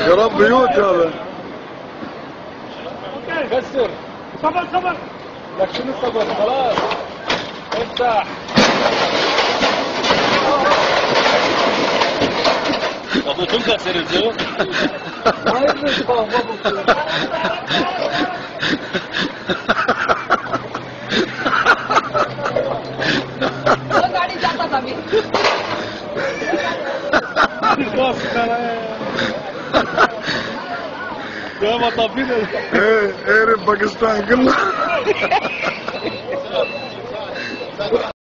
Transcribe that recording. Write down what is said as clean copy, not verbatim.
خراب بيوت هذا. كسر. صبر. لك شنو الصبر؟ خلاص. افتح. طب تنكسر الجو؟ ما يدري गाड़ी जाता था अभी يا مطافين ايه باكستان كله.